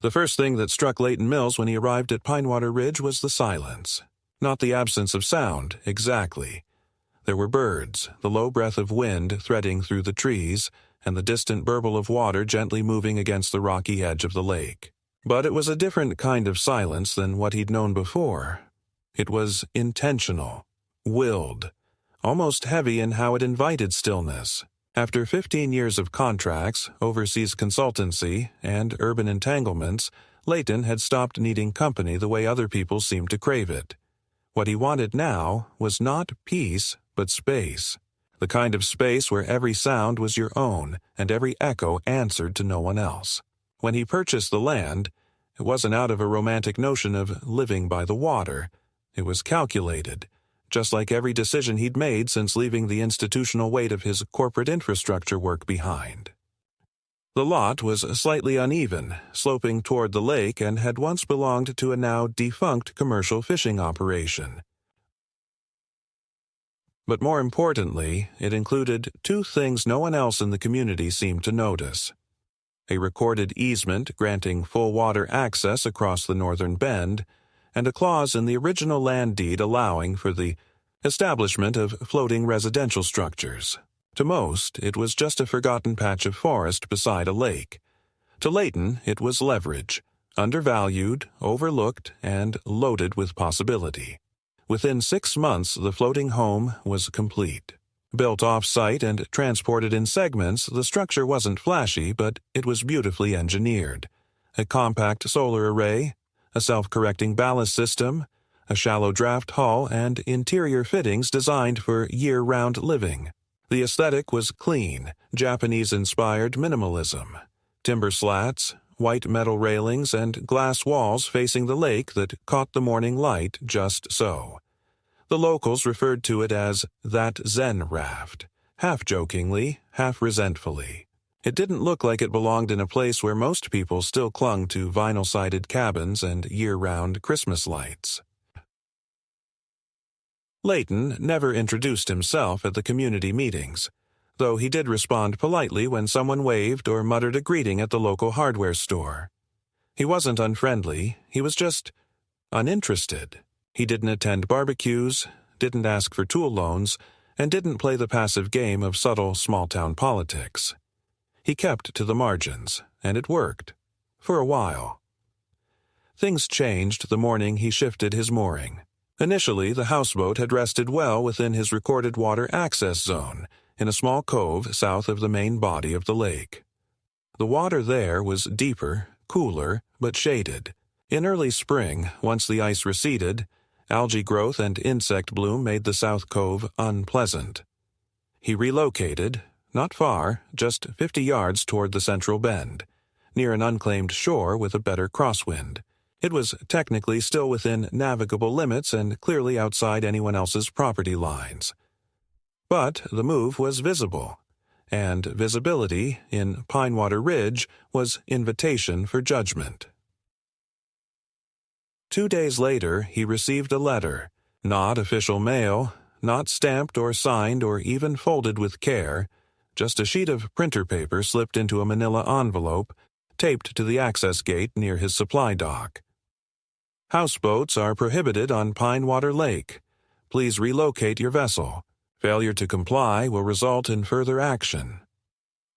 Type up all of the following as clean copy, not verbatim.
The first thing that struck Leighton Mills when he arrived at Pinewater Ridge was the silence. Not the absence of sound, exactly. There were birds, the low breath of wind threading through the trees, and the distant burble of water gently moving against the rocky edge of the lake. But it was a different kind of silence than what he'd known before. It was intentional, willed, almost heavy in how it invited stillness. After 15 years of contracts, overseas consultancy, and urban entanglements, Leighton had stopped needing company the way other people seemed to crave it. What he wanted now was not peace, but space. The kind of space where every sound was your own and every echo answered to no one else. When he purchased the land, it wasn't out of a romantic notion of living by the water. It was calculated, just like every decision he'd made since leaving the institutional weight of his corporate infrastructure work behind. The lot was slightly uneven, sloping toward the lake, and had once belonged to a now defunct commercial fishing operation. But more importantly, it included two things no one else in the community seemed to notice: a recorded easement granting full water access across the northern bend, and a clause in the original land deed allowing for the establishment of floating residential structures. To most, it was just a forgotten patch of forest beside a lake. To Leighton, it was leverage, undervalued, overlooked, and loaded with possibility. Within 6 months, the floating home was complete. Built off-site and transported in segments, the structure wasn't flashy, but it was beautifully engineered. A compact solar array, a self-correcting ballast system, a shallow draft hull, and interior fittings designed for year-round living. The aesthetic was clean, Japanese-inspired minimalism. Timber slats, white metal railings, and glass walls facing the lake that caught the morning light just so. The locals referred to it as that Zen raft, half-jokingly, half-resentfully. It didn't look like it belonged in a place where most people still clung to vinyl-sided cabins and year-round Christmas lights. Leighton never introduced himself at the community meetings, though he did respond politely when someone waved or muttered a greeting at the local hardware store. He wasn't unfriendly, he was just uninterested. He didn't attend barbecues, didn't ask for tool loans, and didn't play the passive game of subtle small-town politics. He kept to the margins, and it worked. For a while. Things changed the morning he shifted his mooring. Initially, the houseboat had rested well within his recorded water access zone, in a small cove south of the main body of the lake. The water there was deeper, cooler, but shaded. In early spring, once the ice receded, algae growth and insect bloom made the South Cove unpleasant. He relocated, not far, just 50 yards toward the central bend, near an unclaimed shore with a better crosswind. It was technically still within navigable limits and clearly outside anyone else's property lines. But the move was visible, and visibility in Pinewater Ridge was invitation for judgment. 2 days later, he received a letter, not official mail, not stamped or signed or even folded with care, just a sheet of printer paper slipped into a manila envelope, taped to the access gate near his supply dock. Houseboats are prohibited on Pinewater Lake. Please relocate your vessel. Failure to comply will result in further action.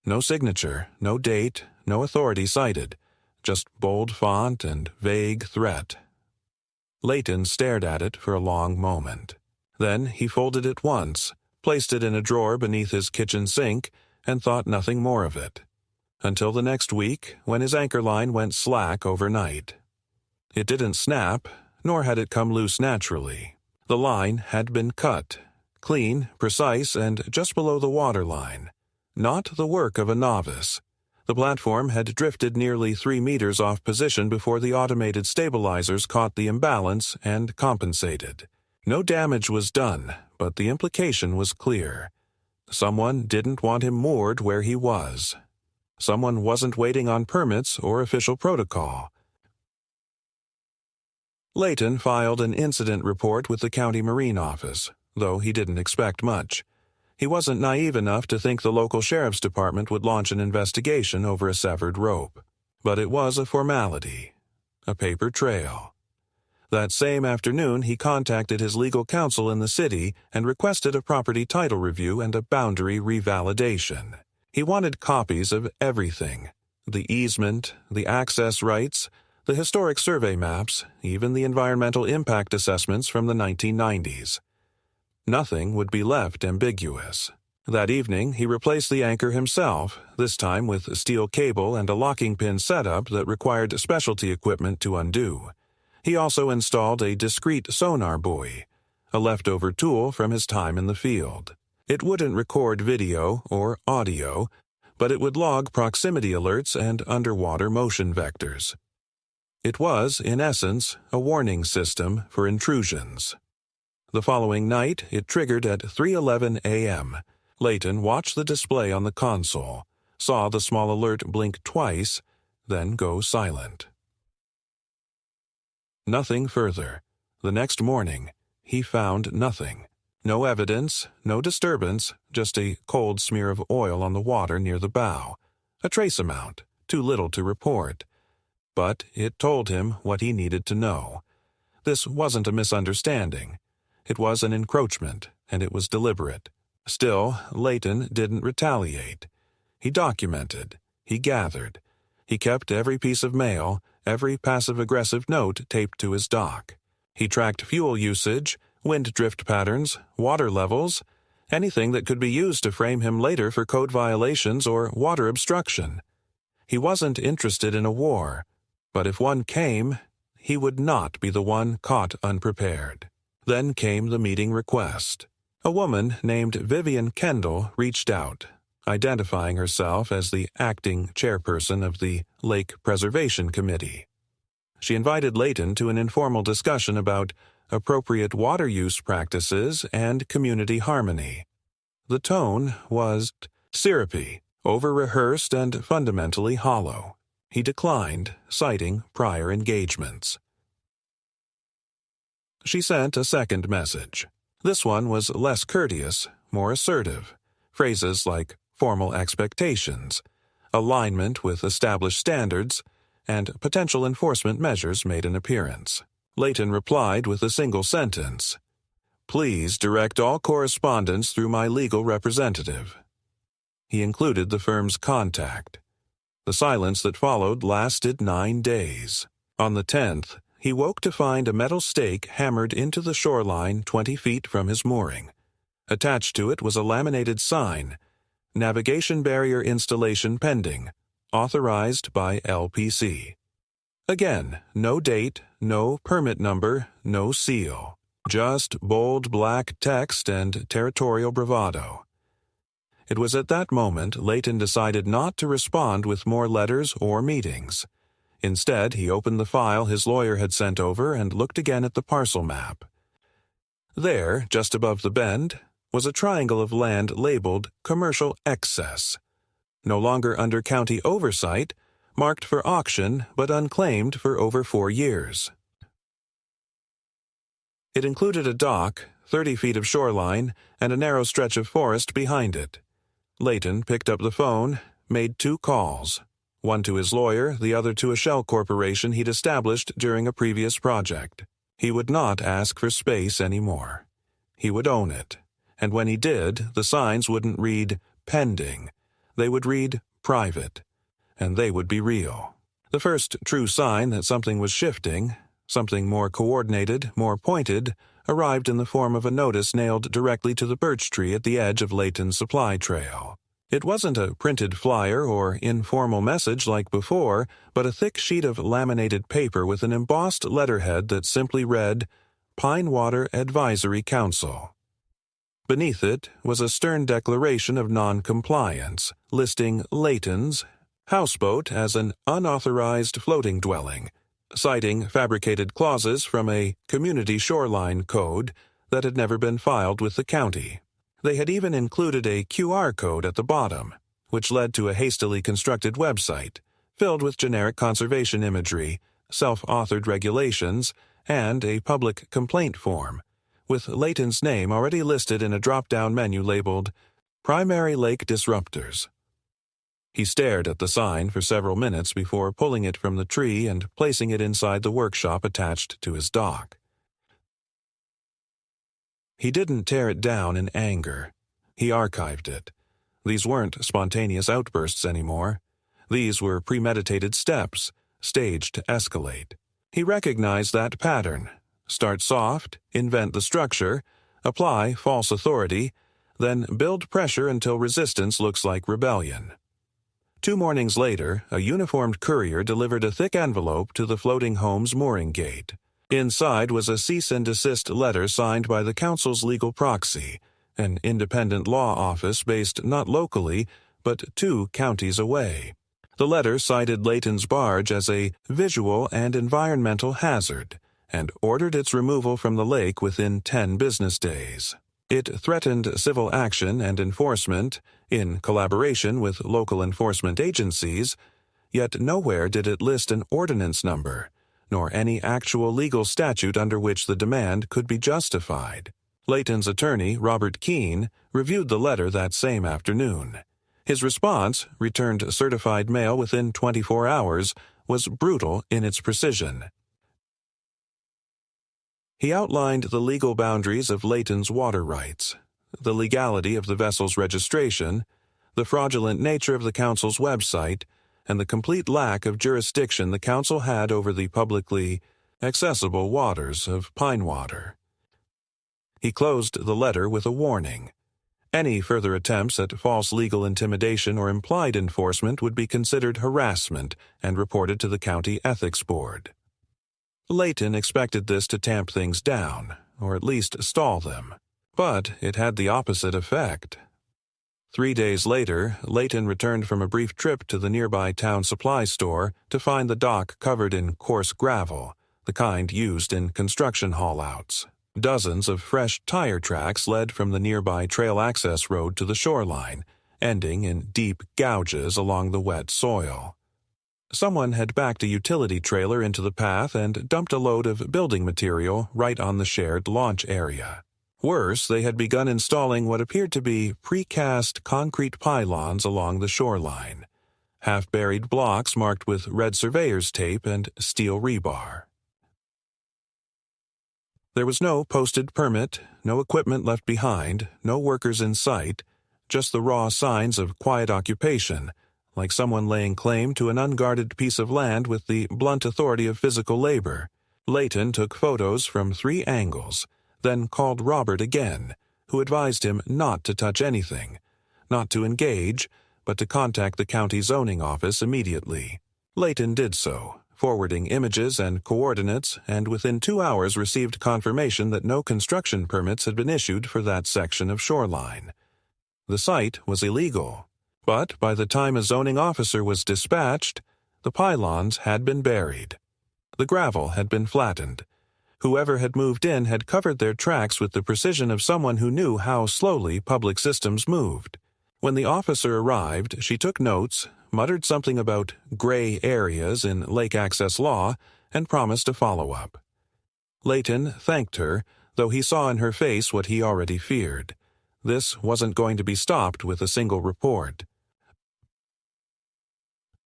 No signature, no date, no authority cited, just bold font and vague threat. Leighton stared at it for a long moment. Then he folded it once, placed it in a drawer beneath his kitchen sink, and thought nothing more of it. Until the next week, when his anchor line went slack overnight. It didn't snap, nor had it come loose naturally. The line had been cut, clean, precise, and just below the waterline. Not the work of a novice. The platform had drifted nearly 3 meters off position before the automated stabilizers caught the imbalance and compensated. No damage was done, but the implication was clear. Someone didn't want him moored where he was. Someone wasn't waiting on permits or official protocol. Leighton filed an incident report with the county marine office, though he didn't expect much. He wasn't naive enough to think the local sheriff's department would launch an investigation over a severed rope. But it was a formality, a paper trail. That same afternoon, he contacted his legal counsel in the city and requested a property title review and a boundary revalidation. He wanted copies of everything: the easement, the access rights, the historic survey maps, even the environmental impact assessments from the 1990s. Nothing would be left ambiguous. That evening, he replaced the anchor himself, this time with steel cable and a locking pin setup that required specialty equipment to undo. He also installed a discreet sonar buoy, a leftover tool from his time in the field. It wouldn't record video or audio, but it would log proximity alerts and underwater motion vectors. It was, in essence, a warning system for intrusions. The following night, it triggered at 3:11 a.m. Layton watched the display on the console, saw the small alert blink twice, then go silent. Nothing further. The next morning, he found nothing. No evidence, no disturbance, just a cold smear of oil on the water near the bow. A trace amount, too little to report. But it told him what he needed to know. This wasn't a misunderstanding. It was an encroachment, and it was deliberate. Still, Layton didn't retaliate. He documented. He gathered. He kept every piece of mail, every passive-aggressive note taped to his dock. He tracked fuel usage, wind drift patterns, water levels, anything that could be used to frame him later for code violations or water obstruction. He wasn't interested in a war, but if one came, he would not be the one caught unprepared. Then came the meeting request. A woman named Vivian Kendall reached out, identifying herself as the acting chairperson of the Lake Preservation Committee. She invited Layton to an informal discussion about appropriate water use practices and community harmony. The tone was syrupy, over-rehearsed, and fundamentally hollow. He declined, citing prior engagements. She sent a second message. This one was less courteous, more assertive. Phrases like formal expectations, alignment with established standards, and potential enforcement measures made an appearance. Layton replied with a single sentence: "Please direct all correspondence through my legal representative." He included the firm's contact. The silence that followed lasted 9 days. On the 10th, he woke to find a metal stake hammered into the shoreline 20 feet from his mooring. Attached to it was a laminated sign: "Navigation Barrier Installation Pending. Authorized by LPC." Again, no date, no permit number, no seal. Just bold black text and territorial bravado. It was at that moment Layton decided not to respond with more letters or meetings. Instead, he opened the file his lawyer had sent over and looked again at the parcel map. There, just above the bend, was a triangle of land labeled Commercial Excess. No longer under county oversight, marked for auction but unclaimed for over 4 years. It included a dock, 30 feet of shoreline, and a narrow stretch of forest behind it. Layton picked up the phone, made 2 calls, one to his lawyer, the other to a shell corporation he'd established during a previous project. He would not ask for space anymore. He would own it, and when he did, the signs wouldn't read pending. They would read private, and they would be real. The first true sign that something was shifting, something more coordinated, more pointed, arrived in the form of a notice nailed directly to the birch tree at the edge of Layton's supply trail. It wasn't a printed flyer or informal message like before, but a thick sheet of laminated paper with an embossed letterhead that simply read, "Pine Water Advisory Council." Beneath it was a stern declaration of non-compliance, listing Layton's Houseboat as an unauthorized floating dwelling, citing fabricated clauses from a community shoreline code that had never been filed with the county. They had even included a QR code at the bottom, which led to a hastily constructed website, filled with generic conservation imagery, self-authored regulations, and a public complaint form, with Layton's name already listed in a drop-down menu labeled Primary Lake Disruptors. He stared at the sign for several minutes before pulling it from the tree and placing it inside the workshop attached to his dock. He didn't tear it down in anger. He archived it. These weren't spontaneous outbursts anymore. These were premeditated steps, staged to escalate. He recognized that pattern. Start soft, invent the structure, apply false authority, then build pressure until resistance looks like rebellion. 2 mornings later, a uniformed courier delivered a thick envelope to the floating home's mooring gate. Inside was a cease and desist letter signed by the council's legal proxy, an independent law office based not locally, but 2 counties away. The letter cited Layton's barge as a visual and environmental hazard and ordered its removal from the lake within 10 business days. It threatened civil action and enforcement in collaboration with local enforcement agencies, yet nowhere did it list an ordinance number, nor any actual legal statute under which the demand could be justified. Layton's attorney, Robert Keene, reviewed the letter that same afternoon. His response, returned certified mail within 24 hours, was brutal in its precision. He outlined the legal boundaries of Layton's water rights, the legality of the vessel's registration, the fraudulent nature of the council's website, and the complete lack of jurisdiction the council had over the publicly accessible waters of Pine Water. He closed the letter with a warning. Any further attempts at false legal intimidation or implied enforcement would be considered harassment and reported to the county ethics board. Layton expected this to tamp things down, or at least stall them, but it had the opposite effect. 3 days later, Layton returned from a brief trip to the nearby town supply store to find the dock covered in coarse gravel, the kind used in construction haul-outs. Dozens of fresh tire tracks led from the nearby trail access road to the shoreline, ending in deep gouges along the wet soil. Someone had backed a utility trailer into the path and dumped a load of building material right on the shared launch area. Worse, they had begun installing what appeared to be precast concrete pylons along the shoreline, half-buried blocks marked with red surveyor's tape and steel rebar. There was no posted permit, no equipment left behind, no workers in sight, just the raw signs of quiet occupation, like someone laying claim to an unguarded piece of land with the blunt authority of physical labor. Layton took photos from 3 angles, then called Robert again, who advised him not to touch anything, not to engage, but to contact the county zoning office immediately. Layton did so, forwarding images and coordinates, and within 2 hours received confirmation that no construction permits had been issued for that section of shoreline. The site was illegal. But by the time a zoning officer was dispatched, the pylons had been buried. The gravel had been flattened. Whoever had moved in had covered their tracks with the precision of someone who knew how slowly public systems moved. When the officer arrived, she took notes, muttered something about gray areas in lake access law, and promised a follow-up. Layton thanked her, though he saw in her face what he already feared. This wasn't going to be stopped with a single report.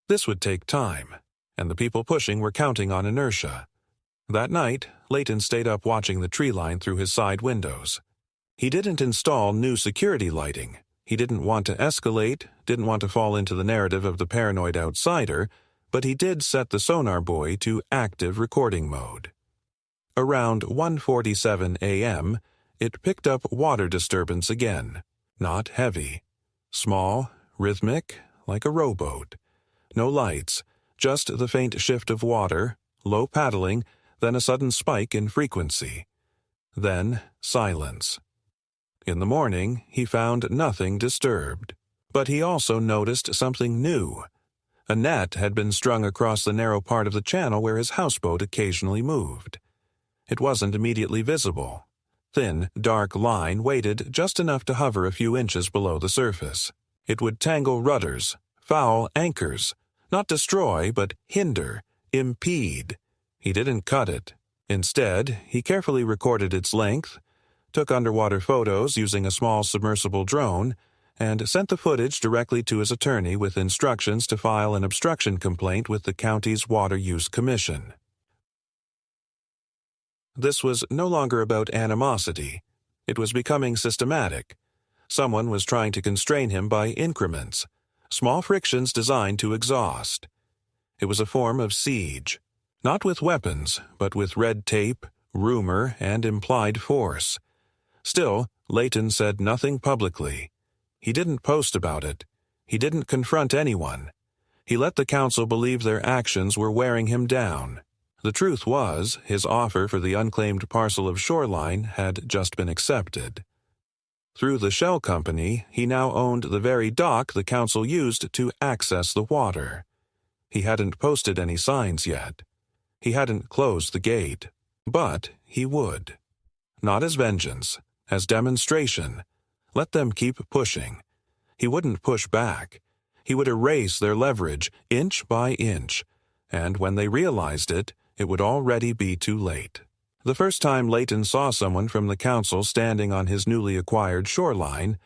This would take time, and the people pushing were counting on inertia. That night, Layton stayed up watching the tree line through his side windows. He didn't install new security lighting. He didn't want to escalate, didn't want to fall into the narrative of the paranoid outsider, but he did set the sonar buoy to active recording mode. Around 1:47 a.m., it picked up water disturbance again. Not heavy. Small, rhythmic, like a rowboat. No lights, just the faint shift of water, low paddling, then a sudden spike in frequency. Then silence. In the morning, he found nothing disturbed. But he also noticed something new. A net had been strung across the narrow part of the channel where his houseboat occasionally moved. It wasn't immediately visible. Thin, dark line weighted just enough to hover a few inches below the surface. It would tangle rudders, foul anchors, not destroy, but hinder, impede. He didn't cut it. Instead, he carefully recorded its length, took underwater photos using a small submersible drone, and sent the footage directly to his attorney with instructions to file an obstruction complaint with the county's Water Use Commission. This was no longer about animosity. It was becoming systematic. Someone was trying to constrain him by increments, small frictions designed to exhaust. It was a form of siege, not with weapons, but with red tape, rumor, and implied force. Still, Layton said nothing publicly. He didn't post about it. He didn't confront anyone. He let the council believe their actions were wearing him down. The truth was, his offer for the unclaimed parcel of shoreline had just been accepted. Through the shell company, he now owned the very dock the council used to access the water. He hadn't posted any signs yet. He hadn't closed the gate. But he would. Not as vengeance, as demonstration. Let them keep pushing. He wouldn't push back. He would erase their leverage, inch by inch. And when they realized it, it would already be too late. The first time Layton saw someone from the council standing on his newly acquired shoreline,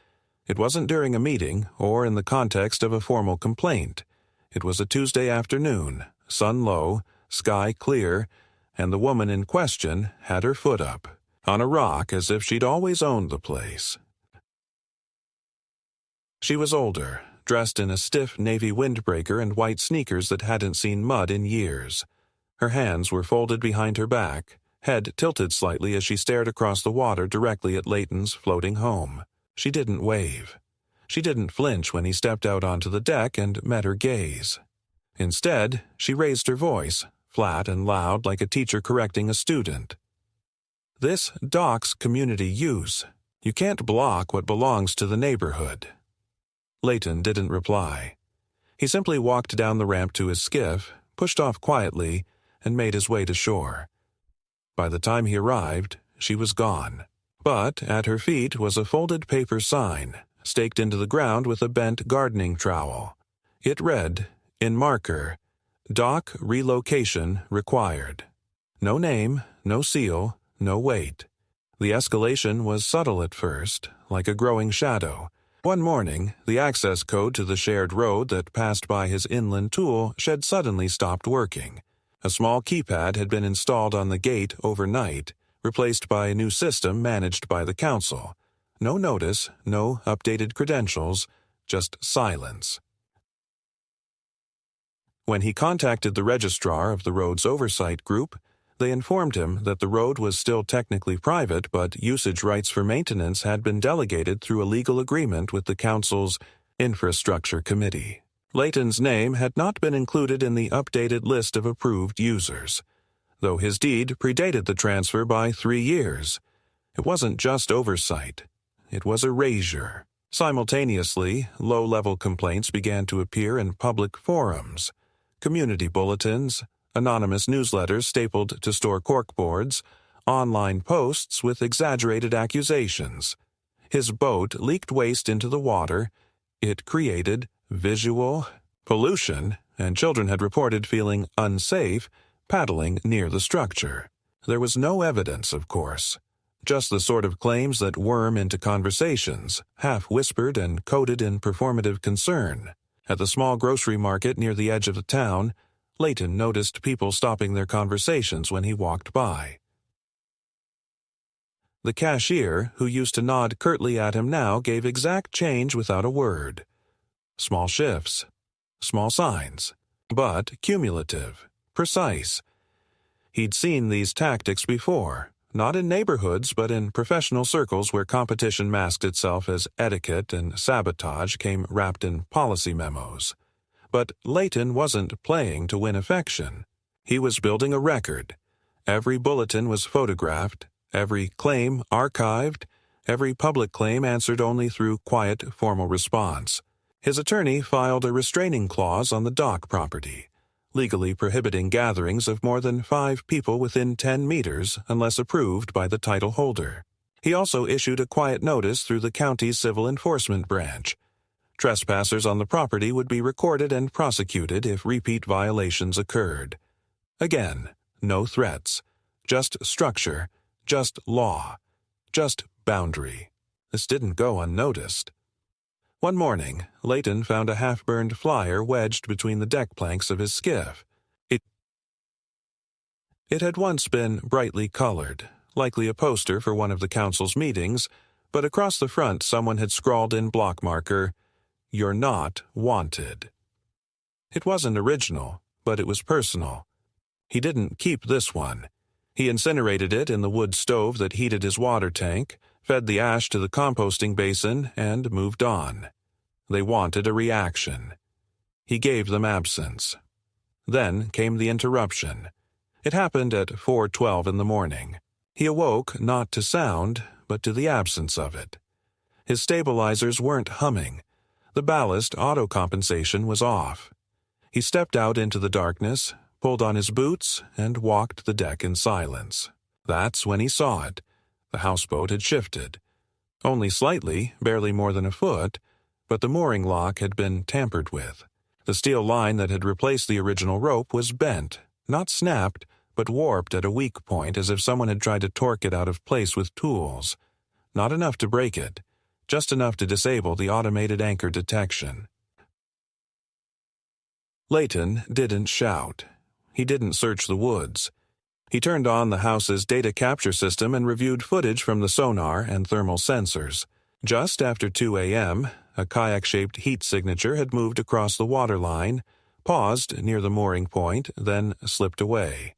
it wasn't during a meeting or in the context of a formal complaint. It was a Tuesday afternoon, sun low, sky clear, and the woman in question had her foot up, on a rock as if she'd always owned the place. She was older, dressed in a stiff navy windbreaker and white sneakers that hadn't seen mud in years. Her hands were folded behind her back, head tilted slightly as she stared across the water directly at Layton's floating home. She didn't wave. She didn't flinch when he stepped out onto the deck and met her gaze. Instead, she raised her voice, flat and loud like a teacher correcting a student. "This dock's community use. You can't block what belongs to the neighborhood." Layton didn't reply. He simply walked down the ramp to his skiff, pushed off quietly, and made his way to shore. By the time he arrived, she was gone. But at her feet was a folded paper sign, staked into the ground with a bent gardening trowel. It read, in marker, "Dock relocation required." No name, no seal, no weight. The escalation was subtle at first, like a growing shadow. One morning, the access code to the shared road that passed by his inland tool shed suddenly stopped working. A small keypad had been installed on the gate overnight, replaced by a new system managed by the council. No notice, no updated credentials, just silence. When he contacted the registrar of the road's oversight group, they informed him that the road was still technically private, but usage rights for maintenance had been delegated through a legal agreement with the council's infrastructure committee. Layton's name had not been included in the updated list of approved users, though his deed predated the transfer by 3 years. It wasn't just oversight. It was erasure. Simultaneously, low-level complaints began to appear in public forums, community bulletins, anonymous newsletters stapled to store corkboards, online posts with exaggerated accusations. His boat leaked waste into the water. It created visual pollution, and children had reported feeling unsafe paddling near the structure. There was no evidence, of course, just the sort of claims that worm into conversations, half-whispered and coded in performative concern. At the small grocery market near the edge of the town, Layton noticed people stopping their conversations when he walked by. The cashier, who used to nod curtly at him now, gave exact change without a word. Small shifts, small signs, but cumulative, precise. He'd seen these tactics before, not in neighborhoods but in professional circles where competition masked itself as etiquette and sabotage came wrapped in policy memos. But Layton wasn't playing to win affection. He was building a record. Every bulletin was photographed, every claim archived, every public claim answered only through quiet, formal response. His attorney filed a restraining clause on the dock property, legally prohibiting gatherings of more than 5 people within 10 meters unless approved by the title holder. He also issued a quiet notice through the county's civil enforcement branch. Trespassers on the property would be recorded and prosecuted if repeat violations occurred. Again, no threats, just structure, just law, just boundary. This didn't go unnoticed. One morning, Leighton found a half-burned flyer wedged between the deck planks of his skiff. It had once been brightly colored, likely a poster for one of the council's meetings, but across the front someone had scrawled in block marker, "You're not wanted." It wasn't original, but it was personal. He didn't keep this one. He incinerated it in the wood stove that heated his water tank, fed the ash to the composting basin, and moved on. They wanted a reaction. He gave them absence. Then came the interruption. It happened at 4:12 in the morning. He awoke not to sound, but to the absence of it. His stabilizers weren't humming. The ballast auto-compensation was off. He stepped out into the darkness, pulled on his boots, and walked the deck in silence. That's when he saw it. The houseboat had shifted. Only slightly, barely more than a foot, but the mooring lock had been tampered with. The steel line that had replaced the original rope was bent, not snapped, but warped at a weak point as if someone had tried to torque it out of place with tools. Not enough to break it, just enough to disable the automated anchor detection. Leighton didn't shout. He didn't search the woods. He turned on the house's data capture system and reviewed footage from the sonar and thermal sensors. Just after 2 a.m., a kayak-shaped heat signature had moved across the waterline, paused near the mooring point, then slipped away.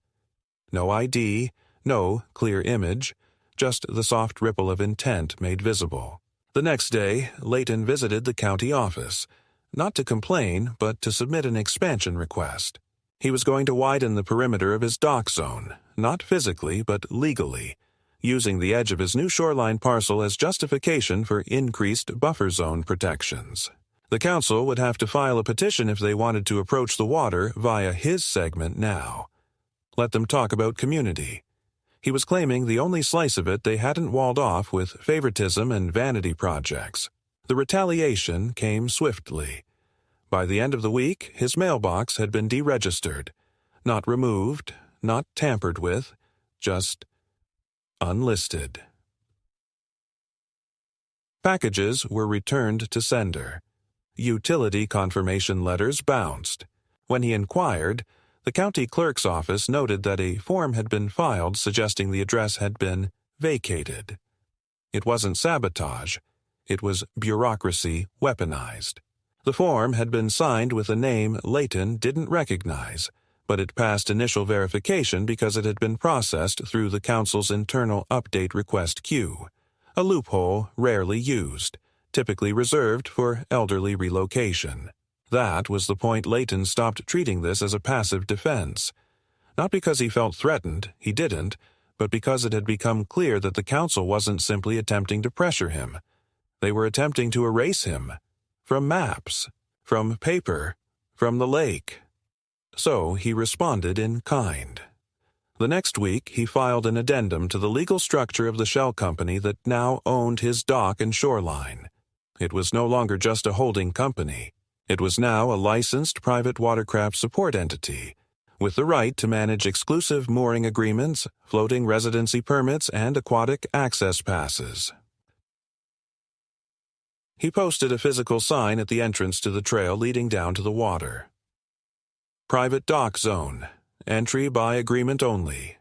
No ID, no clear image, just the soft ripple of intent made visible. The next day, Leighton visited the county office, not to complain, but to submit an expansion request. He was going to widen the perimeter of his dock zone, not physically, but legally, using the edge of his new shoreline parcel as justification for increased buffer zone protections. The council would have to file a petition if they wanted to approach the water via his segment now. Let them talk about community. He was claiming the only slice of it they hadn't walled off with favoritism and vanity projects. The retaliation came swiftly. By the end of the week, his mailbox had been deregistered. Not removed, not tampered with, just unlisted. Packages were returned to sender. Utility confirmation letters bounced. When he inquired, the county clerk's office noted that a form had been filed suggesting the address had been vacated. It wasn't sabotage. It was bureaucracy weaponized. The form had been signed with a name Leighton didn't recognize, but it passed initial verification because it had been processed through the council's internal update request queue, a loophole rarely used, typically reserved for elderly relocation. That was the point Leighton stopped treating this as a passive defense. Not because he felt threatened, he didn't, but because it had become clear that the council wasn't simply attempting to pressure him. They were attempting to erase him. From maps, from paper, from the lake. So he responded in kind. The next week, he filed an addendum to the legal structure of the shell company that now owned his dock and shoreline. It was no longer just a holding company. It was now a licensed private watercraft support entity, with the right to manage exclusive mooring agreements, floating residency permits, and aquatic access passes. He posted a physical sign at the entrance to the trail leading down to the water. Private dock zone. Entry by agreement only.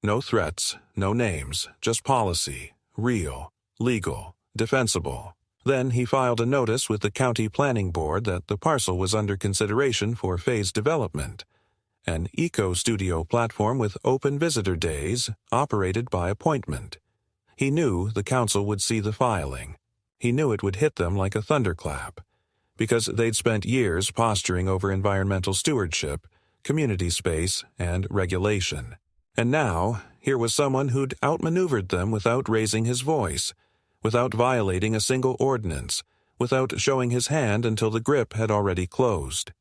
No threats, no names, just policy. Real, legal, defensible. Then he filed a notice with the county planning board that the parcel was under consideration for phase development. An eco-studio platform with open visitor days, operated by appointment. He knew the council would see the filing. He knew it would hit them like a thunderclap, because they'd spent years posturing over environmental stewardship, community space, and regulation. And now, here was someone who'd outmaneuvered them without raising his voice, without violating a single ordinance, without showing his hand until the grip had already closed.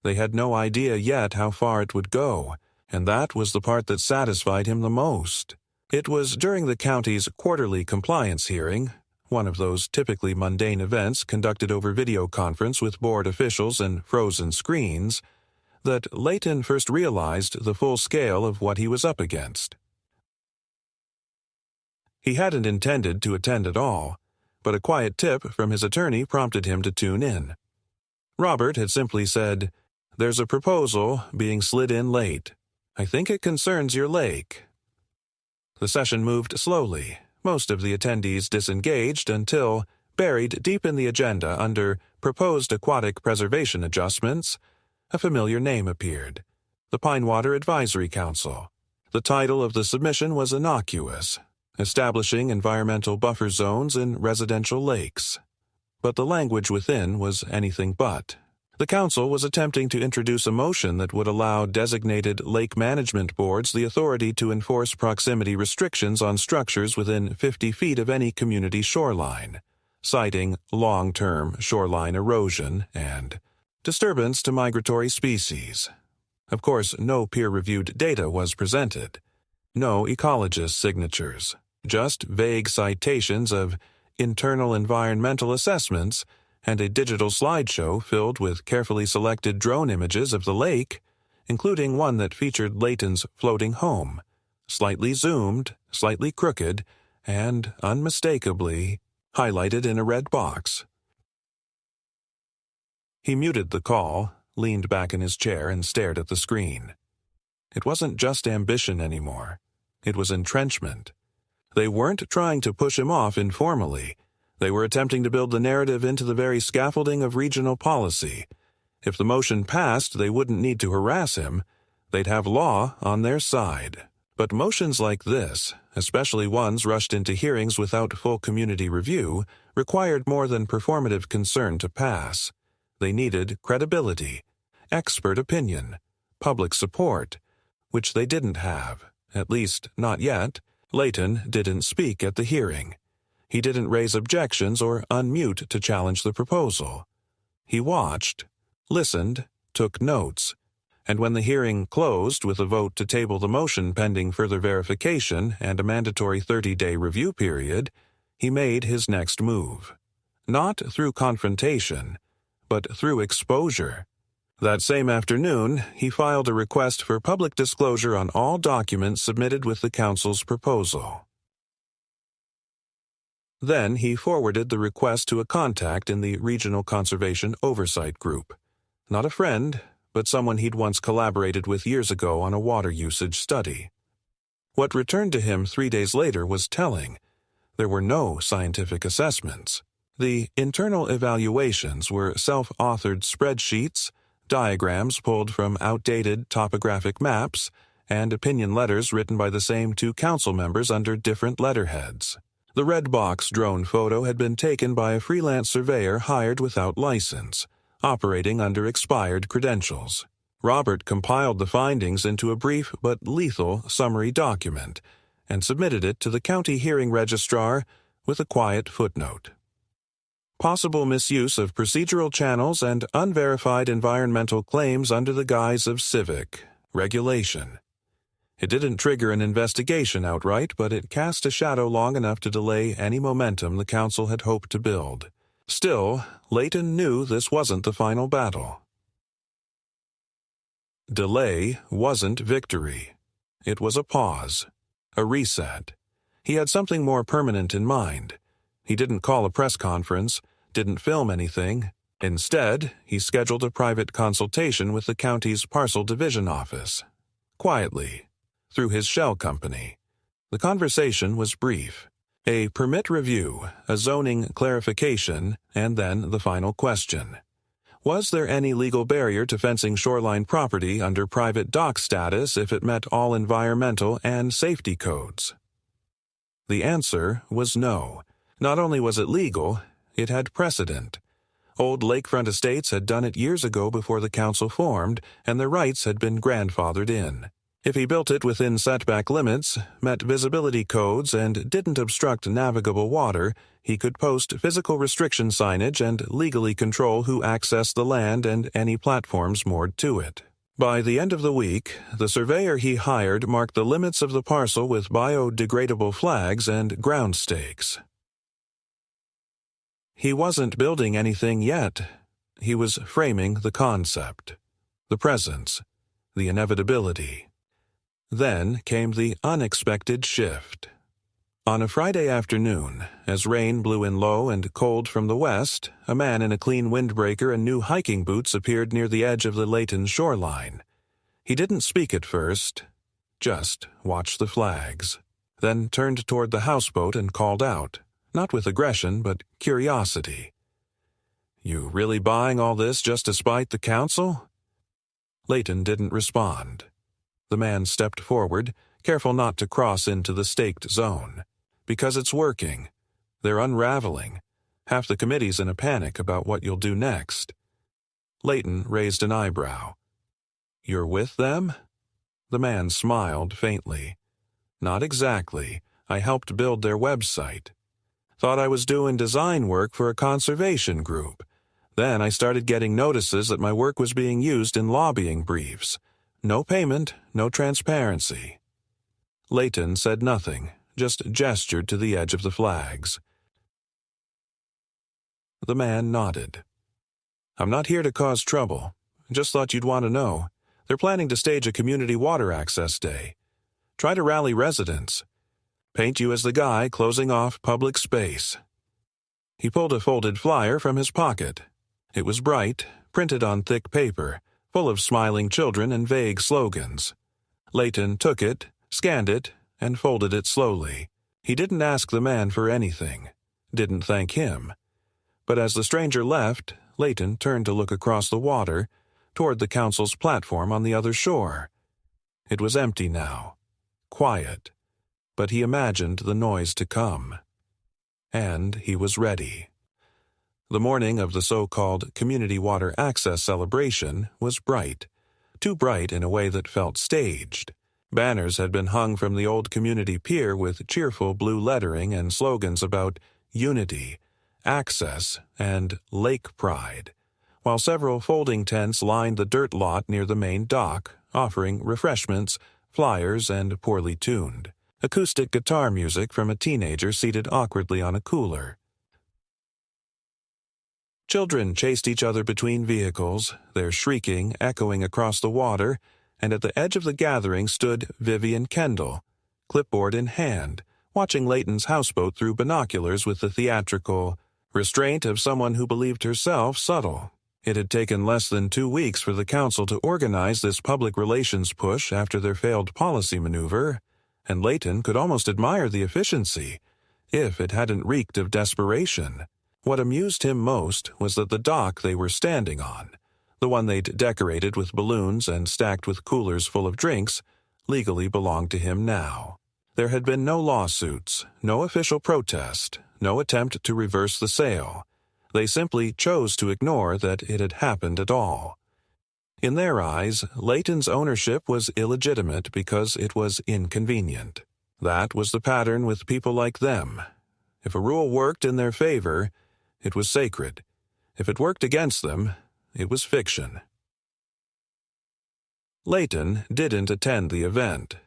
They had no idea yet how far it would go, and that was the part that satisfied him the most. It was during the county's quarterly compliance hearing, one of those typically mundane events conducted over video conference with board officials and frozen screens, that Leighton first realized the full scale of what he was up against. He hadn't intended to attend at all, but a quiet tip from his attorney prompted him to tune in. Robert had simply said, "There's a proposal being slid in late. I think it concerns your lake." The session moved slowly, most of the attendees disengaged until, buried deep in the agenda under Proposed Aquatic Preservation Adjustments, a familiar name appeared: the Pinewater Advisory Council. The title of the submission was innocuous: Establishing Environmental Buffer Zones in Residential Lakes. But the language within was anything but. The council was attempting to introduce a motion that would allow designated lake management boards the authority to enforce proximity restrictions on structures within 50 feet of any community shoreline, citing long-term shoreline erosion and disturbance to migratory species. Of course, no peer-reviewed data was presented. No ecologist signatures. Just vague citations of internal environmental assessments and a digital slideshow filled with carefully selected drone images of the lake, including one that featured Layton's floating home, slightly zoomed, slightly crooked, and unmistakably highlighted in a red box. He muted the call, leaned back in his chair, and stared at the screen. It wasn't just ambition anymore. It was entrenchment. They weren't trying to push him off informally. They were attempting to build the narrative into the very scaffolding of regional policy. If the motion passed, they wouldn't need to harass him. They'd have law on their side. But motions like this, especially ones rushed into hearings without full community review, required more than performative concern to pass. They needed credibility, expert opinion, public support, which they didn't have, at least not yet. Layton didn't speak at the hearing. He didn't raise objections or unmute to challenge the proposal. He watched, listened, took notes, and when the hearing closed with a vote to table the motion pending further verification and a mandatory 30-day review period, he made his next move. Not through confrontation, but through exposure. That same afternoon, he filed a request for public disclosure on all documents submitted with the council's proposal. Then he forwarded the request to a contact in the Regional Conservation Oversight Group. Not a friend, but someone he'd once collaborated with years ago on a water usage study. What returned to him 3 days later was telling. There were no scientific assessments. The internal evaluations were self-authored spreadsheets, diagrams pulled from outdated topographic maps, and opinion letters written by the same 2 council members under different letterheads. The red box drone photo had been taken by a freelance surveyor hired without license, operating under expired credentials. Robert compiled the findings into a brief but lethal summary document and submitted it to the county hearing registrar with a quiet footnote. Possible misuse of procedural channels and unverified environmental claims under the guise of civic regulation. It didn't trigger an investigation outright, but it cast a shadow long enough to delay any momentum the council had hoped to build. Still, Layton knew this wasn't the final battle. Delay wasn't victory. It was a pause, a reset. He had something more permanent in mind. He didn't call a press conference, didn't film anything. Instead, he scheduled a private consultation with the county's parcel division office. Quietly, through his shell company. The conversation was brief. A permit review, a zoning clarification, and then the final question. Was there any legal barrier to fencing shoreline property under private dock status if it met all environmental and safety codes? The answer was no. Not only was it legal, it had precedent. Old lakefront estates had done it years ago before the council formed, and their rights had been grandfathered in. If he built it within setback limits, met visibility codes, and didn't obstruct navigable water, he could post physical restriction signage and legally control who accessed the land and any platforms moored to it. By the end of the week, the surveyor he hired marked the limits of the parcel with biodegradable flags and ground stakes. He wasn't building anything yet. He was framing the concept, the presence, the inevitability. Then came the unexpected shift. On a Friday afternoon, as rain blew in low and cold from the west, a man in a clean windbreaker and new hiking boots appeared near the edge of the Layton shoreline. He didn't speak at first, just watched the flags, then turned toward the houseboat and called out, not with aggression but curiosity. "You really buying all this just to spite the council?" Layton didn't respond. The man stepped forward, careful not to cross into the staked zone. "Because it's working. They're unraveling. Half the committee's in a panic about what you'll do next." Layton raised an eyebrow. "You're with them?" The man smiled faintly. "Not exactly. I helped build their website. Thought I was doing design work for a conservation group. Then I started getting notices that my work was being used in lobbying briefs. No payment, no transparency." Layton said nothing, just gestured to the edge of the flags. The man nodded. "I'm not here to cause trouble. Just thought you'd want to know. They're planning to stage a community water access day. Try to rally residents. Paint you as the guy closing off public space." He pulled a folded flyer from his pocket. It was bright, printed on thick paper, full of smiling children and vague slogans. Layton took it, scanned it, and folded it slowly. He didn't ask the man for anything, didn't thank him. But as the stranger left, Layton turned to look across the water, toward the council's platform on the other shore. It was empty now, quiet, but he imagined the noise to come. And he was ready. The morning of the so-called Community Water Access celebration was bright, too bright in a way that felt staged. Banners had been hung from the old community pier with cheerful blue lettering and slogans about unity, access, and lake pride, while several folding tents lined the dirt lot near the main dock, offering refreshments, flyers, and poorly tuned acoustic guitar music from a teenager seated awkwardly on a cooler. Children chased each other between vehicles, their shrieking echoing across the water, and at the edge of the gathering stood Vivian Kendall, clipboard in hand, watching Layton's houseboat through binoculars with the theatrical restraint of someone who believed herself subtle. It had taken less than 2 weeks for the council to organize this public relations push after their failed policy maneuver, and Layton could almost admire the efficiency, if it hadn't reeked of desperation. What amused him most was that the dock they were standing on, the one they'd decorated with balloons and stacked with coolers full of drinks, legally belonged to him now. There had been no lawsuits, no official protest, no attempt to reverse the sale. They simply chose to ignore that it had happened at all. In their eyes, Layton's ownership was illegitimate because it was inconvenient. That was the pattern with people like them. If a rule worked in their favor, it was sacred. If it worked against them, it was fiction. Layton didn't attend the event.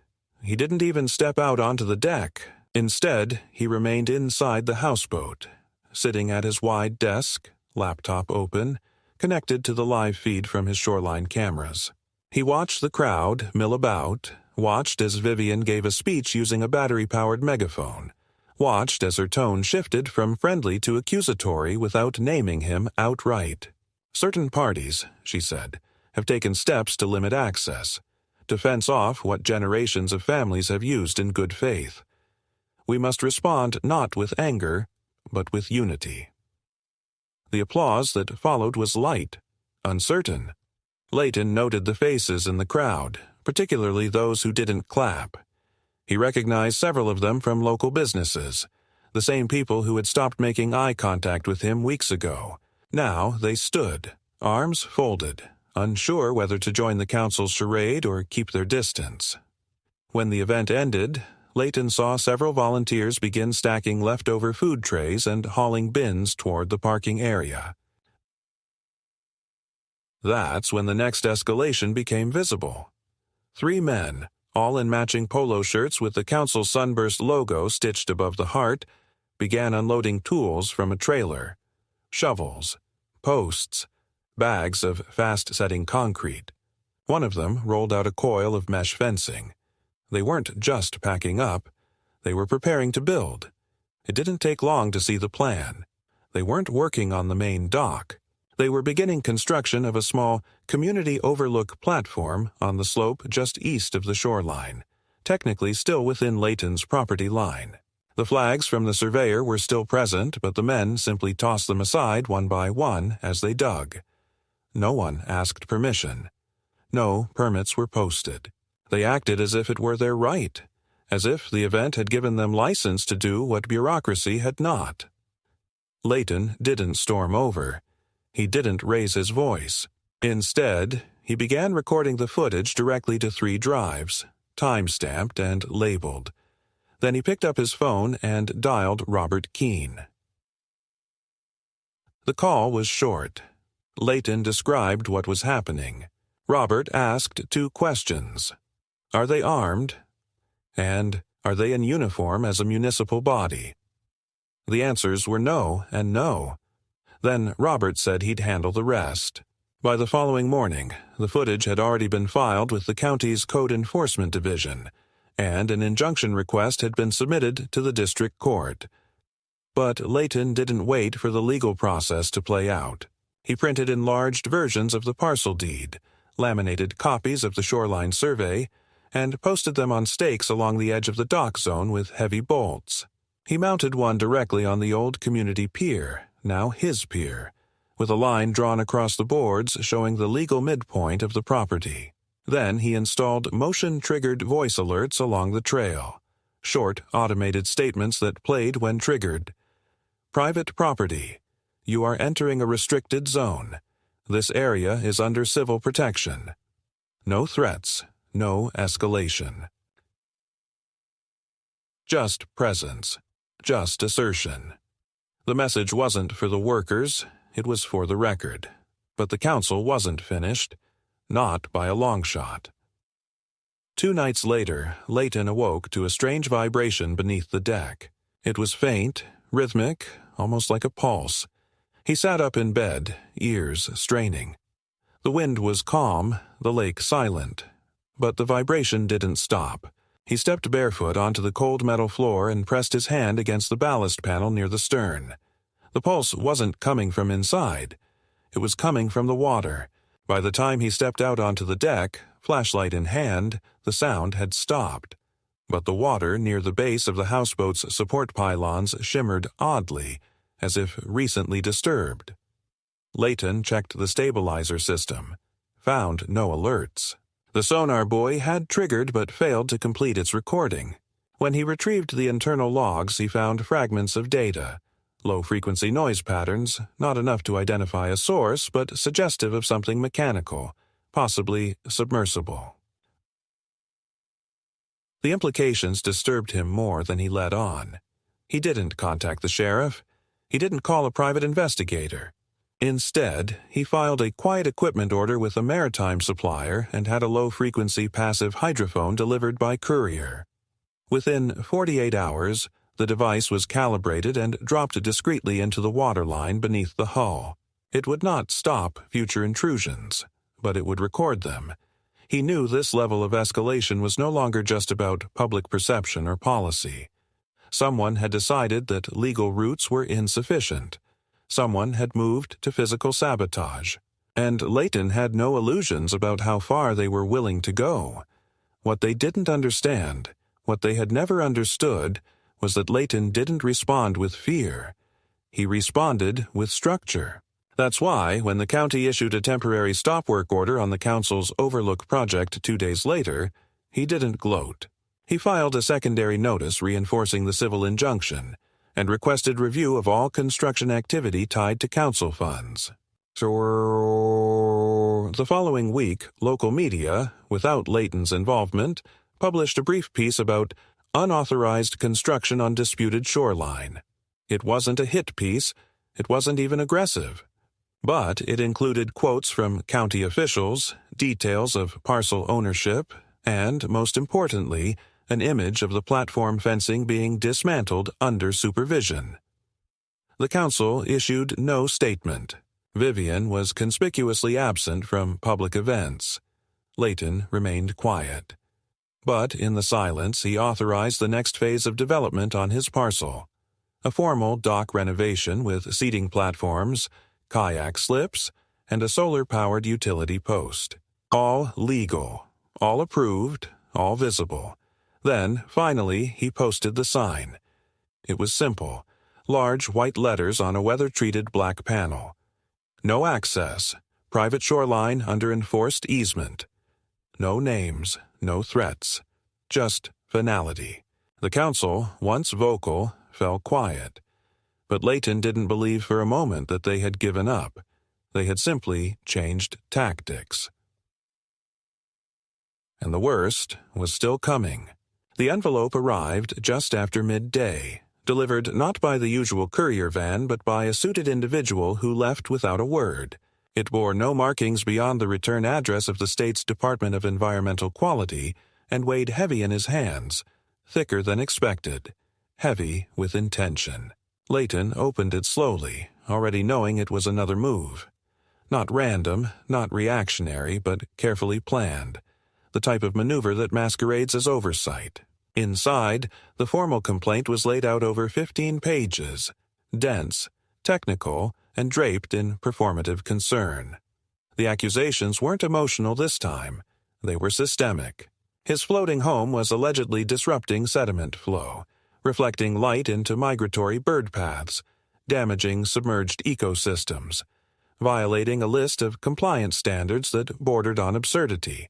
He didn't even step out onto the deck. Instead, he remained inside the houseboat, sitting at his wide desk, laptop open, connected to the live feed from his shoreline cameras. He watched the crowd mill about, watched as Vivian gave a speech using a battery-powered megaphone, watched as her tone shifted from friendly to accusatory without naming him outright. "Certain parties," she said, "have taken steps to limit access, to fence off what generations of families have used in good faith. We must respond not with anger, but with unity." The applause that followed was light, uncertain. Layton noted the faces in the crowd, particularly those who didn't clap. He recognized several of them from local businesses, the same people who had stopped making eye contact with him weeks ago. Now they stood, arms folded, unsure whether to join the council's charade or keep their distance. When the event ended, Layton saw several volunteers begin stacking leftover food trays and hauling bins toward the parking area. That's when the next escalation became visible. 3 men, all in matching polo shirts with the council's Sunburst logo stitched above the heart, began unloading tools from a trailer. Shovels, posts, bags of fast-setting concrete. One of them rolled out a coil of mesh fencing. They weren't just packing up. They were preparing to build. It didn't take long to see the plan. They weren't working on the main dock. They were beginning construction of a small community overlook platform on the slope just east of the shoreline, technically still within Layton's property line. The flags from the surveyor were still present, but the men simply tossed them aside one by one as they dug. No one asked permission. No permits were posted. They acted as if it were their right, as if the event had given them license to do what bureaucracy had not. Layton didn't storm over. He didn't raise his voice. Instead, he began recording the footage directly to 3 drives, time-stamped and labeled. Then he picked up his phone and dialed Robert Keene. The call was short. Layton described what was happening. Robert asked 2 questions. Are they armed? And are they in uniform as a municipal body? The answers were no and no. Then Robert said he'd handle the rest. By the following morning, the footage had already been filed with the county's Code Enforcement Division, and an injunction request had been submitted to the district court. But Layton didn't wait for the legal process to play out. He printed enlarged versions of the parcel deed, laminated copies of the shoreline survey, and posted them on stakes along the edge of the dock zone with heavy bolts. He mounted one directly on the old community pier, now his pier, with a line drawn across the boards showing the legal midpoint of the property. Then he installed motion-triggered voice alerts along the trail, short, automated statements that played when triggered. Private property. You are entering a restricted zone. This area is under civil protection. No threats, no escalation. Just presence. Just assertion. The message wasn't for the workers, it was for the record. But the council wasn't finished. Not by a long shot. 2 nights later, Layton awoke to a strange vibration beneath the deck. It was faint, rhythmic, almost like a pulse. He sat up in bed, ears straining. The wind was calm, the lake silent. But the vibration didn't stop. He stepped barefoot onto the cold metal floor and pressed his hand against the ballast panel near the stern. The pulse wasn't coming from inside. It was coming from the water. By the time he stepped out onto the deck, flashlight in hand, the sound had stopped. But the water near the base of the houseboat's support pylons shimmered oddly, as if recently disturbed. Layton checked the stabilizer system. Found no alerts. The sonar buoy had triggered but failed to complete its recording. When he retrieved the internal logs, he found fragments of data. Low-frequency noise patterns, not enough to identify a source, but suggestive of something mechanical, possibly submersible. The implications disturbed him more than he let on. He didn't contact the sheriff. He didn't call a private investigator. Instead, he filed a quiet equipment order with a maritime supplier and had a low-frequency passive hydrophone delivered by courier. Within 48 hours, the device was calibrated and dropped discreetly into the waterline beneath the hull. It would not stop future intrusions, but it would record them. He knew this level of escalation was no longer just about public perception or policy. Someone had decided that legal routes were insufficient. Someone had moved to physical sabotage, and Layton had no illusions about how far they were willing to go. What they didn't understand, what they had never understood, was that Layton didn't respond with fear. He responded with structure. That's why, when the county issued a temporary stop work order on the council's Overlook project 2 days later, he didn't gloat. He filed a secondary notice reinforcing the civil injunction, and requested review of all construction activity tied to council funds. So, the following week, local media, without Layton's involvement, published a brief piece about unauthorized construction on disputed shoreline. It wasn't a hit piece, it wasn't even aggressive. But it included quotes from county officials, details of parcel ownership, and, most importantly, an image of the platform fencing being dismantled under supervision. The council issued no statement. Vivian was conspicuously absent from public events. Layton remained quiet. But in the silence, he authorized the next phase of development on his parcel. A formal dock renovation with seating platforms, kayak slips, and a solar-powered utility post. All legal, all approved, all visible. Then, finally, he posted the sign. It was simple, large white letters on a weather-treated black panel. No access, private shoreline under enforced easement. No names, no threats, just finality. The council, once vocal, fell quiet. But Layton didn't believe for a moment that they had given up. They had simply changed tactics. And the worst was still coming. The envelope arrived just after midday, delivered not by the usual courier van but by a suited individual who left without a word. It bore no markings beyond the return address of the state's Department of Environmental Quality and weighed heavy in his hands, thicker than expected, heavy with intention. Layton opened it slowly, already knowing it was another move. Not random, not reactionary, but carefully planned. The type of maneuver that masquerades as oversight. Inside, the formal complaint was laid out over 15 pages, dense, technical, and draped in performative concern. The accusations weren't emotional this time. They were systemic. His floating home was allegedly disrupting sediment flow, reflecting light into migratory bird paths, damaging submerged ecosystems, violating a list of compliance standards that bordered on absurdity,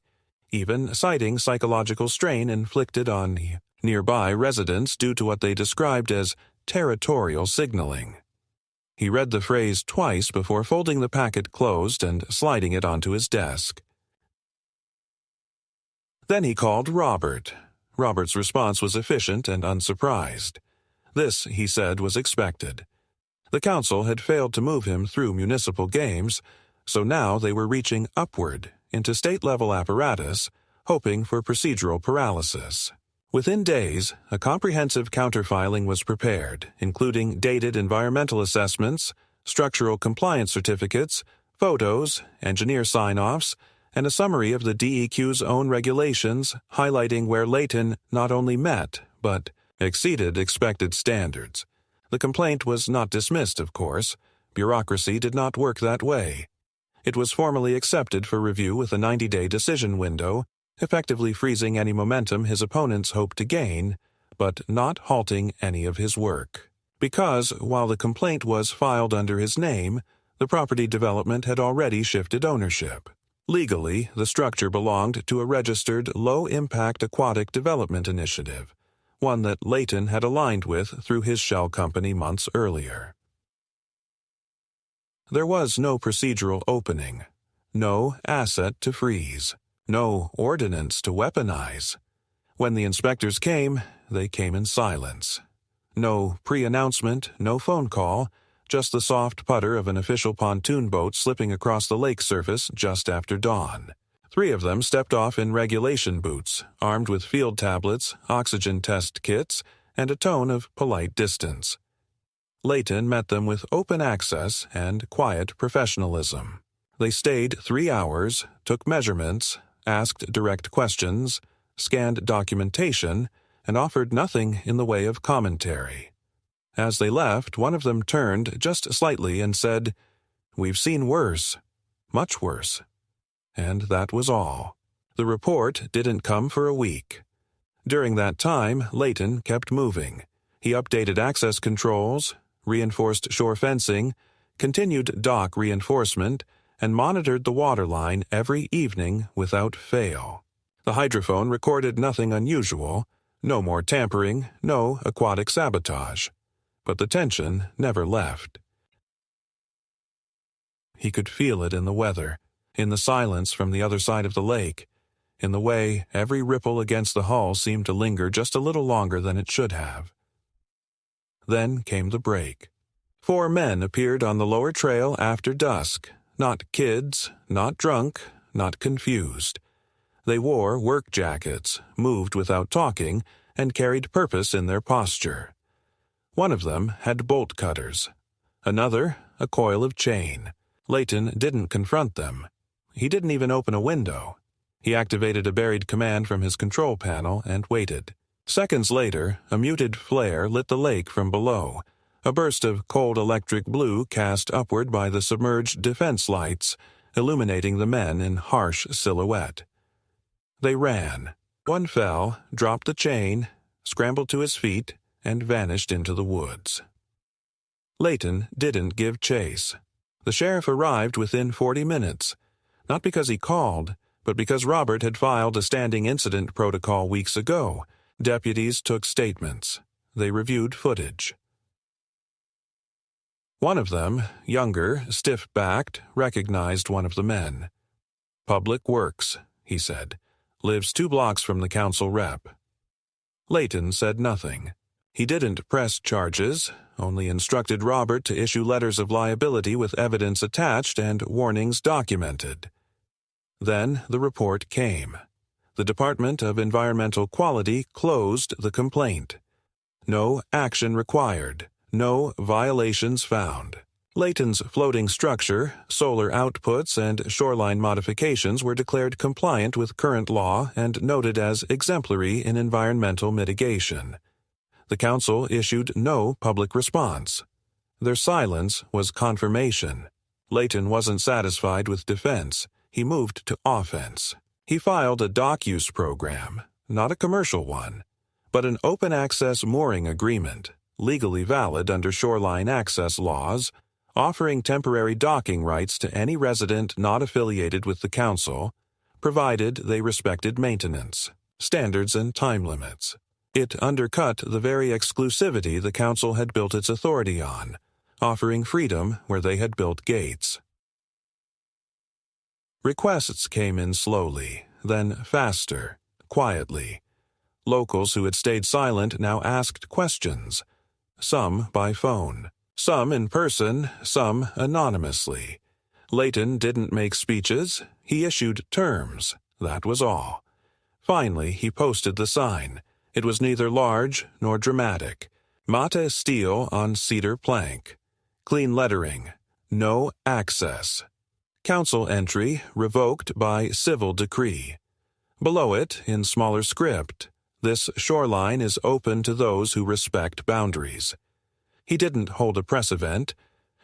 even citing psychological strain inflicted on nearby residents due to what they described as territorial signaling. He read the phrase twice before folding the packet closed and sliding it onto his desk. Then he called Robert. Robert's response was efficient and unsurprised. This, he said, was expected. The council had failed to move him through municipal games, so now they were reaching upward into state-level apparatus, hoping for procedural paralysis. Within days, a comprehensive counterfiling was prepared, including dated environmental assessments, structural compliance certificates, photos, engineer sign-offs, and a summary of the DEQ's own regulations highlighting where Layton not only met, but exceeded expected standards. The complaint was not dismissed, of course. Bureaucracy did not work that way. It was formally accepted for review with a 90-day decision window, effectively freezing any momentum his opponents hoped to gain, but not halting any of his work. Because, while the complaint was filed under his name, the property development had already shifted ownership. Legally, the structure belonged to a registered low-impact aquatic development initiative, one that Layton had aligned with through his shell company months earlier. There was no procedural opening, no asset to freeze, no ordinance to weaponize. When the inspectors came, they came in silence. No pre-announcement, no phone call, just the soft putter of an official pontoon boat slipping across the lake surface just after dawn. 3 of them stepped off in regulation boots, armed with field tablets, oxygen test kits, and a tone of polite distance. Layton met them with open access and quiet professionalism. They stayed 3 hours, took measurements, asked direct questions, scanned documentation, and offered nothing in the way of commentary. As they left, one of them turned just slightly and said, "We've seen worse, much worse." And that was all. The report didn't come for a week. During that time, Layton kept moving. He updated access controls, reinforced shore fencing, continued dock reinforcement, and monitored the waterline every evening without fail. The hydrophone recorded nothing unusual, no more tampering, no aquatic sabotage. But the tension never left. He could feel it in the weather, in the silence from the other side of the lake, in the way every ripple against the hull seemed to linger just a little longer than it should have. Then came the break. 4 men appeared on the lower trail after dusk, not kids, not drunk, not confused. They wore work jackets, moved without talking, and carried purpose in their posture. One of them had bolt cutters. Another, a coil of chain. Layton didn't confront them. He didn't even open a window. He activated a buried command from his control panel and waited. Seconds later, a muted flare lit the lake from below, a burst of cold electric blue cast upward by the submerged defense lights, illuminating the men in harsh silhouette. They ran. One fell, dropped the chain, scrambled to his feet, and vanished into the woods. Layton didn't give chase. The sheriff arrived within 40 minutes, not because he called, but because Robert had filed a standing incident protocol weeks ago. Deputies took statements. They reviewed footage. One of them, younger, stiff-backed, recognized one of the men. "Public Works," he said. "Lives 2 blocks from the council rep." Layton said nothing. He didn't press charges, only instructed Robert to issue letters of liability with evidence attached and warnings documented. Then the report came. The Department of Environmental Quality closed the complaint. No action required. No violations found. Layton's floating structure, solar outputs, and shoreline modifications were declared compliant with current law and noted as exemplary in environmental mitigation. The council issued no public response. Their silence was confirmation. Layton wasn't satisfied with defense. He moved to offense. He filed a dock use program, not a commercial one, but an open-access mooring agreement, legally valid under shoreline access laws, offering temporary docking rights to any resident not affiliated with the council, provided they respected maintenance, standards, and time limits. It undercut the very exclusivity the council had built its authority on, offering freedom where they had built gates. Requests came in slowly, then faster, quietly. Locals who had stayed silent now asked questions, some by phone, some in person, some anonymously. Layton didn't make speeches, he issued terms, that was all. Finally, he posted the sign. It was neither large nor dramatic. Mate steel on cedar plank. Clean lettering. No access. Council entry revoked by civil decree. Below it, in smaller script, this shoreline is open to those who respect boundaries. He didn't hold a press event.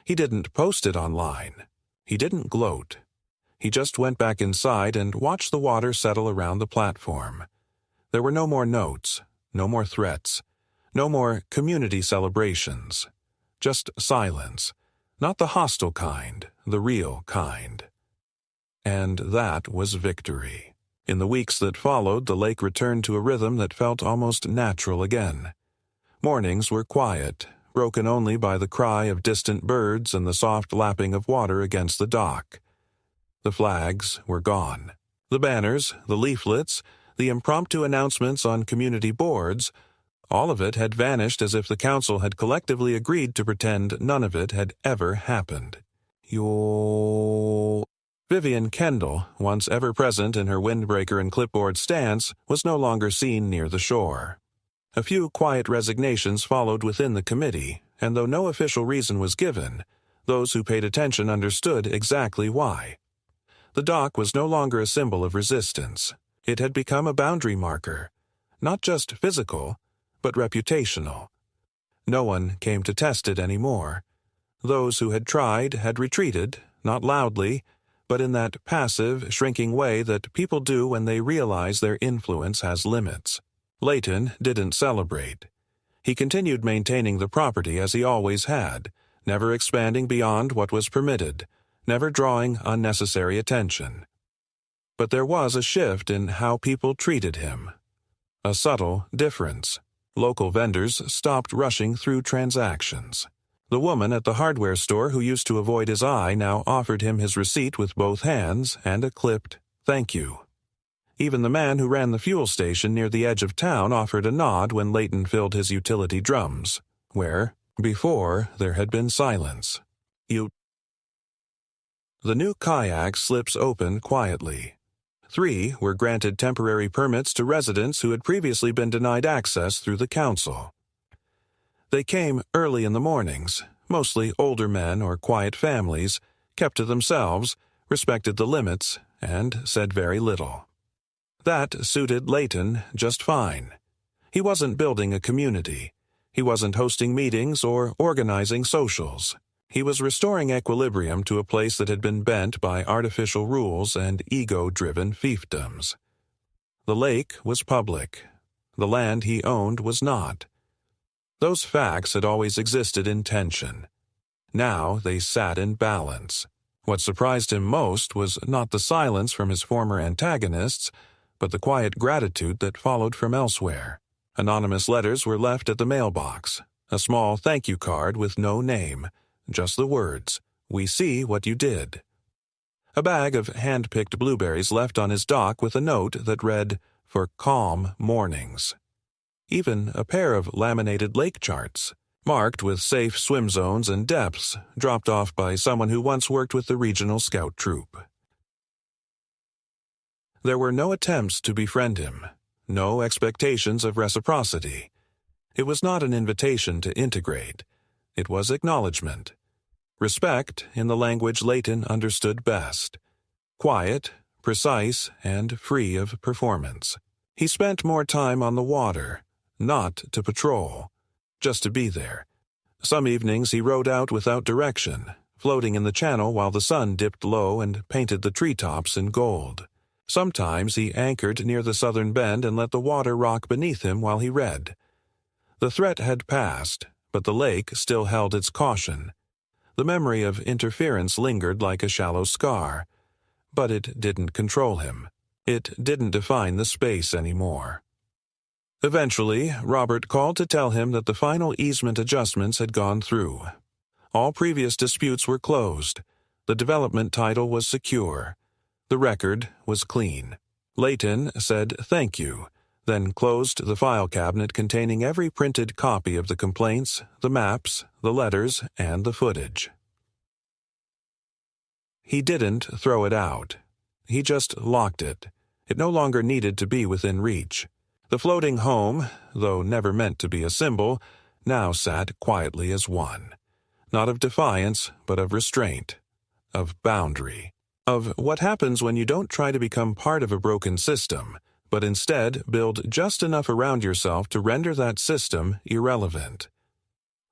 He didn't post it online. He didn't gloat. He just went back inside and watched the water settle around the platform. There were no more notes, no more threats, no more community celebrations. Just silence. Not the hostile kind, the real kind. And that was victory. In the weeks that followed, the lake returned to a rhythm that felt almost natural again. Mornings were quiet, broken only by the cry of distant birds and the soft lapping of water against the dock. The flags were gone. The banners, the leaflets, the impromptu announcements on community boards, all of it had vanished as if the council had collectively agreed to pretend none of it had ever happened. Vivian Kendall, once ever present in her windbreaker and clipboard stance, was no longer seen near the shore. A few quiet resignations followed within the committee, and though no official reason was given, those who paid attention understood exactly why. The dock was no longer a symbol of resistance. It had become a boundary marker, not just physical, but reputational. No one came to test it anymore. Those who had tried had retreated, not loudly, but in that passive, shrinking way that people do when they realize their influence has limits. Layton didn't celebrate. He continued maintaining the property as he always had, never expanding beyond what was permitted, never drawing unnecessary attention. But there was a shift in how people treated him. A subtle difference. Local vendors stopped rushing through transactions. The woman at the hardware store who used to avoid his eye now offered him his receipt with both hands and a clipped "thank you." Even the man who ran the fuel station near the edge of town offered a nod when Layton filled his utility drums, where, before, there had been silence. The new kayak slips open quietly. 3 were granted temporary permits to residents who had previously been denied access through the council. They came early in the mornings, mostly older men or quiet families, kept to themselves, respected the limits, and said very little. That suited Layton just fine. He wasn't building a community. He wasn't hosting meetings or organizing socials. He was restoring equilibrium to a place that had been bent by artificial rules and ego-driven fiefdoms. The lake was public. The land he owned was not. Those facts had always existed in tension. Now they sat in balance. What surprised him most was not the silence from his former antagonists, but the quiet gratitude that followed from elsewhere. Anonymous letters were left at the mailbox, a small thank you card with no name, just the words, "We see what you did." A bag of hand-picked blueberries left on his dock with a note that read, "For calm mornings." Even a pair of laminated lake charts, marked with safe swim zones and depths, dropped off by someone who once worked with the regional scout troop. There were no attempts to befriend him, no expectations of reciprocity. It was not an invitation to integrate. It was acknowledgement. Respect in the language Layton understood best. Quiet, precise, and free of performance. He spent more time on the water, not to patrol, just to be there. Some evenings he rowed out without direction, floating in the channel while the sun dipped low and painted the treetops in gold. Sometimes he anchored near the southern bend and let the water rock beneath him while he read. The threat had passed, but the lake still held its caution. The memory of interference lingered like a shallow scar, but it didn't control him. It didn't define the space anymore. Eventually, Robert called to tell him that the final easement adjustments had gone through. All previous disputes were closed. The development title was secure. The record was clean. Layton said thank you, then closed the file cabinet containing every printed copy of the complaints, the maps, the letters, and the footage. He didn't throw it out. He just locked it. It no longer needed to be within reach. The floating home, though never meant to be a symbol, now sat quietly as one. Not of defiance, but of restraint, of boundary, of what happens when you don't try to become part of a broken system, but instead build just enough around yourself to render that system irrelevant.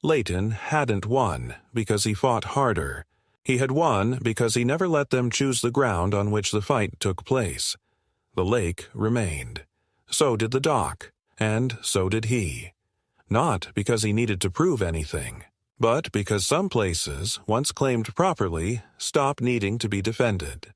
Layton hadn't won because he fought harder. He had won because he never let them choose the ground on which the fight took place. The lake remained. So did the dock, and so did he. Not because he needed to prove anything, but because some places, once claimed properly, stop needing to be defended.